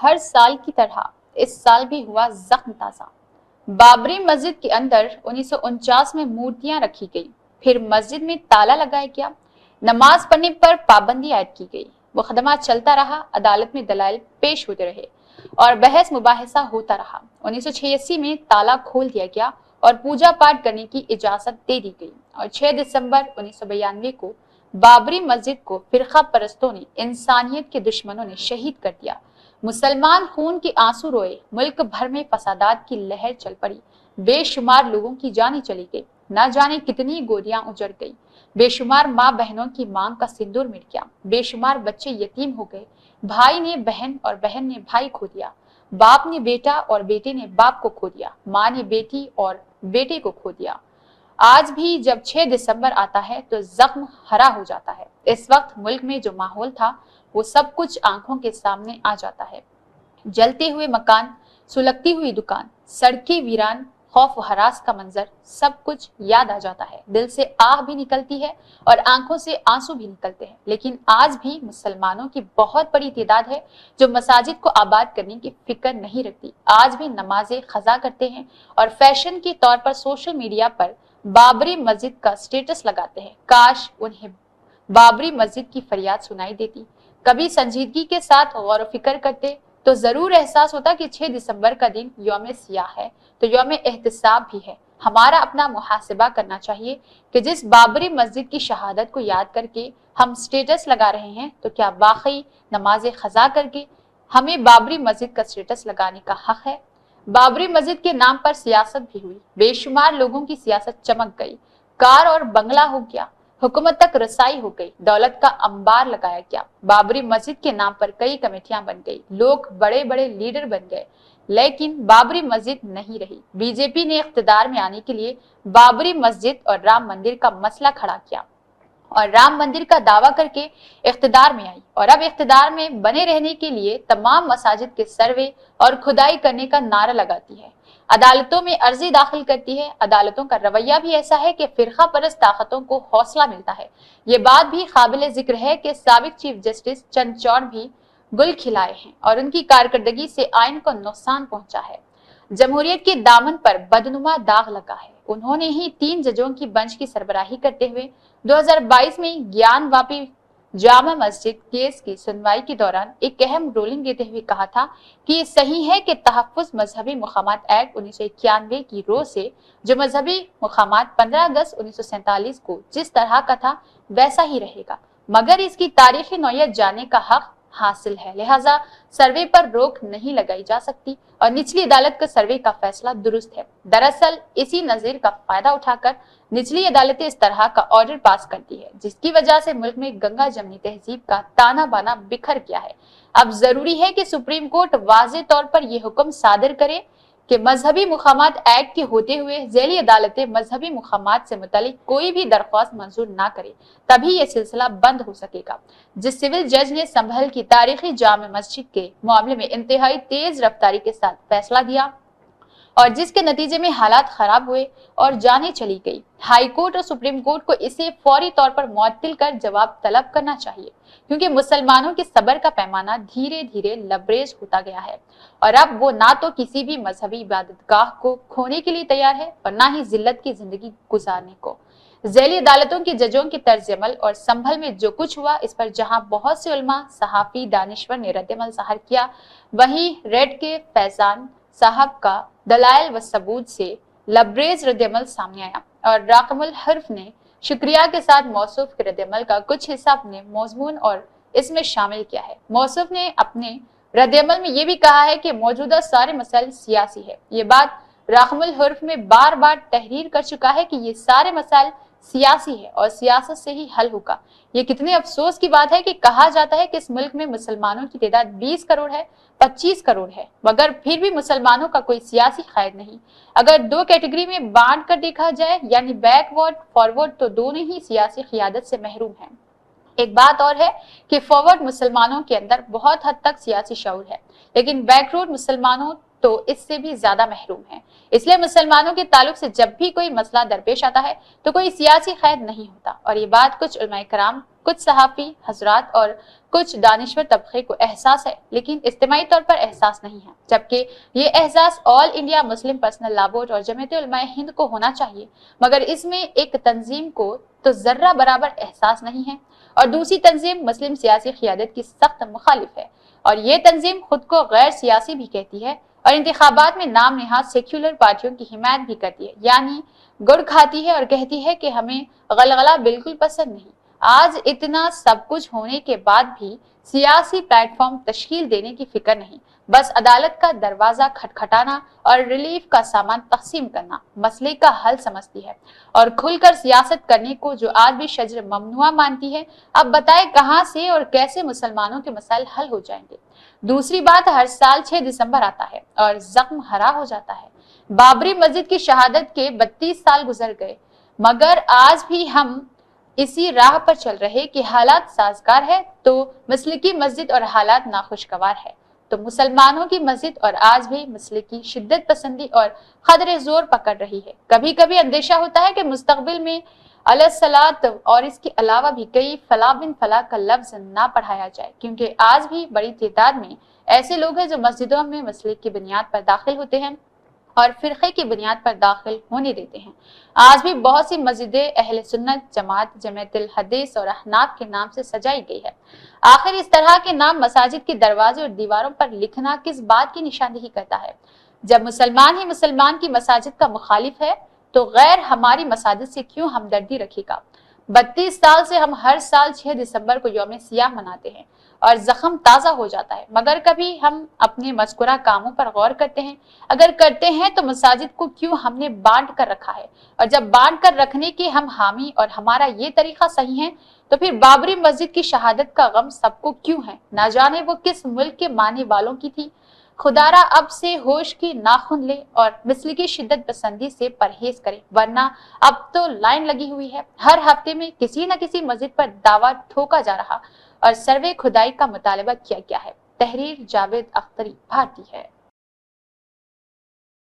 ہر سال کی طرح اس سال بھی ہوا زخم تازہ۔ بابری مسجد کے اندر 1949 میں مورتیاں رکھی گئی، پھر مسجد میں تالا لگایا گیا، نماز پڑھنے پر پابندی عائد کی گئی، مقدمہ چلتا رہا، عدالت میں دلائل پیش ہوتے رہے اور بحث مباحثہ ہوتا رہا۔ 1986 میں تالا کھول دیا گیا اور پوجا پاٹ کرنے کی اجازت دے دی گئی اور 6 دسمبر 1992 کو بابری مسجد کو فرقہ پرستوں نے، انسانیت کے دشمنوں نے شہید کر دیا۔ مسلمان خون کے آنسو روئے، ملک بھر میں فسادات کی لہر چل پڑی، بے شمار لوگوں کی جانیں چلی گئی، نہ جانے کتنی گودیاں اجڑ گئی، بے شمار ماں بہنوں کی مانگ کا سندور مٹ گیا، بے شمار بچے یتیم ہو گئے، بھائی نے بہن اور بہن نے بھائی کھو دیا، باپ نے بیٹا اور بیٹے نے باپ کو کھو دیا، ماں نے بیٹی اور بیٹے کو کھو دیا۔ آج بھی جب 6 دسمبر آتا ہے تو زخم ہرا ہو جاتا ہے۔ اس وقت ملک میں جو ماحول تھا وہ سب کچھ آنکھوں کے سامنے آ جاتا ہے۔ جلتے ہوئے مکان، سلگتی ہوئی دکان، سڑکیں ویران، خوف و ہراس کا منظر، سب کچھ یاد آ جاتا ہے، دل سے آہ بھی نکلتی ہے اور آنکھوں سے آنسو بھی نکلتے ہیں۔ لیکن آج بھی مسلمانوں کی بہت بڑی تعداد ہے جو مساجد کو آباد کرنے کی فکر نہیں رکھتی، آج بھی نمازیں قضا کرتے ہیں اور فیشن کے طور پر سوشل میڈیا پر بابری مسجد کا سٹیٹس لگاتے ہیں۔ کاش انہیں بابری مسجد کی فریاد سنائی دیتی، کبھی سنجیدگی کے ساتھ غور و فکر کرتے تو ضرور احساس ہوتا کہ 6 دسمبر کا دن یوم سیاہ ہے تو یوم احتساب بھی ہے۔ ہمارا اپنا محاسبہ کرنا چاہیے کہ جس بابری مسجد کی شہادت کو یاد کر کے ہم سٹیٹس لگا رہے ہیں تو کیا واقعی نماز قضا کر کے ہمیں بابری مسجد کا سٹیٹس لگانے کا حق ہے؟ بابری مسجد کے نام پر سیاست بھی ہوئی، بے شمار لوگوں کی سیاست چمک گئی، کار اور بنگلہ ہو گیا، حکومت تک رسائی ہو گئی، دولت کا انبار لگایا گیا، بابری مسجد کے نام پر کئی کمیٹیاں بن گئی، لوگ بڑے بڑے لیڈر بن گئے، لیکن بابری مسجد نہیں رہی۔ بی جے پی نے اقتدار میں آنے کے لیے بابری مسجد اور رام مندر کا مسئلہ کھڑا کیا اور رام مندر کا دعویٰ کر کے اقتدار میں آئی اور اب اقتدار میں بنے رہنے کے لیے تمام مساجد کے سروے اور کھدائی کرنے کا نعرہ لگاتی ہے، عدالتوں میں عرضی داخل کرتی ہے۔ عدالتوں کا رویہ بھی ایسا ہے کہ فرقہ پرست طاقتوں کو حوصلہ ملتا ہے۔ یہ بات بھی قابل ذکر ہے کہ سابق چیف جسٹس چندرچوڑ بھی گل کھلائے ہیں اور ان کی کارکردگی سے آئین کو نقصان پہنچا ہے، جمہوریت کے دامن پر بدنما داغ لگا ہے۔ انہوں نے ہی 3 ججوں کی بنچ کی سربراہی کرتے ہوئے 2022 میں گیان واپی جامع مسجد کیس کی سنوائی کے دوران ایک اہم رولنگ دیتے ہوئے کہا تھا کہ یہ صحیح ہے کہ تحفظ مذہبی مقامات ایکٹ 1991 کی رو سے جو مذہبی مقامات 15 اگست 1947 کو جس طرح کا تھا ویسا ہی رہے گا، مگر اس کی تاریخی نوعیت جاننے کا حق حاصل ہے، لہٰذا سروے پر روک نہیں لگائی جا سکتی اور نچلی عدالت کا سروے کا فیصلہ درست ہے۔ دراصل اسی نظیر کا فائدہ اٹھا کر نچلی عدالتیں اس طرح کا آرڈر پاس کرتی ہے جس کی وجہ سے ملک میں گنگا جمنی تہذیب کا تانا بانا بکھر گیا ہے۔ اب ضروری ہے کہ سپریم کورٹ واضح طور پر یہ حکم صادر کرے کہ مذہبی مقامات ایکٹ کے ہوتے ہوئے ذیلی عدالتیں مذہبی مقامات سے متعلق کوئی بھی درخواست منظور نہ کرے، تبھی یہ سلسلہ بند ہو سکے گا۔ جس سول جج نے سنبھل کی تاریخی جامع مسجد کے معاملے میں انتہائی تیز رفتاری کے ساتھ فیصلہ دیا اور جس کے نتیجے میں حالات خراب ہوئے اور جانیں چلی گئی، ہائی کورٹ اور سپریم کورٹ کو اسے فوری طور پر معطل کر جواب طلب کرنا چاہیے، کیونکہ مسلمانوں کے صبر کا پیمانہ دھیرے دھیرے لبریز ہوتا گیا ہے اور اب وہ نہ تو کسی بھی مذہبی عبادت گاہ کو کھونے کے لیے تیار ہے اور نہ ہی ذلت کی زندگی گزارنے کو۔ ذیلی عدالتوں کے ججوں کے طرز عمل اور سنبھل میں جو کچھ ہوا، اس پر جہاں بہت سے علماء، صحافی، دانشور نے رد عمل ظاہر کیا، وہیں ریڈ کے فیضان صاحب کا دلائل و ثبوت سے لبریز رد عمل سامنے آیا اور راقم الحرف نے شکریہ کے ساتھ موصوف کے رد عمل کا کچھ حصہ اپنے مضمون اور اس میں شامل کیا ہے۔ موصوف نے اپنے رد عمل میں یہ بھی کہا ہے کہ موجودہ سارے مسائل سیاسی ہے۔ یہ بات راقم الحرف میں بار بار تحریر کر چکا ہے کہ یہ سارے مسائل سیاسی ہے اور سیاست سے ہی حل ہوگا۔ یہ کتنے افسوس کی بات ہے کہ کہا جاتا ہے کہ اس ملک میں مسلمانوں کی تعداد 20 کروڑ ہے، 25 کروڑ ہے، مگر پھر بھی مسلمانوں کا کوئی سیاسی قائد نہیں۔ اگر 2 کیٹیگری میں بانٹ کر دیکھا جائے یعنی بیک ورڈ، فارورڈ، تو دونوں ہی سیاسی قیادت سے محروم ہیں۔ ایک بات اور ہے کہ فارورڈ مسلمانوں کے اندر بہت حد تک سیاسی شعور ہے، لیکن بیک ورڈ مسلمانوں تو اس سے بھی زیادہ محروم ہیں۔ اس لیے مسلمانوں کے تعلق سے جب بھی کوئی مسئلہ درپیش آتا ہے تو کوئی سیاسی قید نہیں ہوتا، اور یہ بات کچھ علماء کرام، کچھ صحافی حضرات اور کچھ دانشور طبقے کو احساس ہے، لیکن اجتماعی طور پر احساس نہیں ہے، جبکہ یہ احساس آل انڈیا مسلم پرسنل لا بورڈ اور جمعیت علماء ہند کو ہونا چاہیے، مگر اس میں ایک تنظیم کو تو ذرہ برابر احساس نہیں ہے، اور دوسری تنظیم مسلم سیاسی قیادت کی سخت مخالف ہے، اور یہ تنظیم خود کو غیر سیاسی بھی کہتی ہے اور انتخابات میں نام نہاد سیکولر پارٹیوں کی حمایت بھی کرتی ہے، یعنی گڑ کھاتی ہے اور کہتی ہے کہ ہمیں غلغلہ بالکل پسند نہیں۔ آج اتنا سب کچھ ہونے کے بعد بھی سیاسی پلیٹ فارم تشکیل دینے کی فکر نہیں، بس عدالت کا دروازہ کھٹکھٹانا اور ریلیف کا سامان تقسیم کرنا مسئلے کا حل سمجھتی ہے، اور کھل کر سیاست کرنے کو جو آج بھی شجر ممنوع مانتی ہے، اب بتائے کہاں سے اور کیسے مسلمانوں کے مسائل حل ہو جائیں گے۔ دوسری بات، ہر سال 6 دسمبر آتا ہے اور زخم ہرا ہو جاتا ہے۔ بابری مسجد کی شہادت کے 32 سال گزر گئے، مگر آج بھی ہم اسی راہ پر چل رہے کہ حالات سازگار ہے تو مسلکی مسجد اور حالات ناخوشگوار ہے تو مسلمانوں کی مسجد، اور آج بھی مسلکی شدت پسندی اور قدر زور پکڑ رہی ہے۔ کبھی کبھی اندیشہ ہوتا ہے کہ مستقبل میں علیہ الصلوۃ اور اس کے علاوہ بھی کئی فلاں بن فلاں کا لفظ نہ پڑھایا جائے، کیونکہ آج بھی بڑی تعداد میں ایسے لوگ ہیں جو مسجدوں میں مسلک کی بنیاد پر داخل ہوتے ہیں اور فرقے کی بنیاد پر داخل ہونے دیتے ہیں۔ آج بھی بہت سی مسجدیں اہل سنت جماعت، جمعیت الحدیث اور احناف کے نام سے سجائی گئی ہے۔ آخر اس طرح کے نام مساجد کے دروازے اور دیواروں پر لکھنا کس بات کی نشاندہی کرتا ہے؟ جب مسلمان ہی مسلمان کی مساجد کا مخالف ہے تو غیر ہماری مساجد سے کیوں ہمدردی رکھے گا؟ 32 سال سے ہم ہر سال 6 دسمبر کو یوم سیاہ مناتے ہیں اور زخم تازہ ہو جاتا ہے، مگر کبھی ہم اپنے مذکورہ کاموں پر غور کرتے ہیں؟ اگر کرتے ہیں تو مساجد کو کیوں ہم نے بانٹ کر رکھا ہے؟ اور جب بانٹ کر رکھنے کے ہم حامی اور ہمارا یہ طریقہ صحیح ہے تو پھر بابری مسجد کی شہادت کا غم سب کو کیوں ہے؟ نہ جانے وہ کس ملک کے ماننے والوں کی تھی۔ خدارا اب سے ہوش کی ناخن لے اور مسلکی شدت پسندی سے پرہیز کرے، ورنہ اب تو لائن لگی ہوئی ہے۔ ہر ہفتے میں کسی نہ کسی مسجد پر دعویٰ ٹھوکا جا رہا اور سروے کھدائی کا مطالبہ کیا گیا ہے۔ تحریر جاوید اختری، بھارتی ہے۔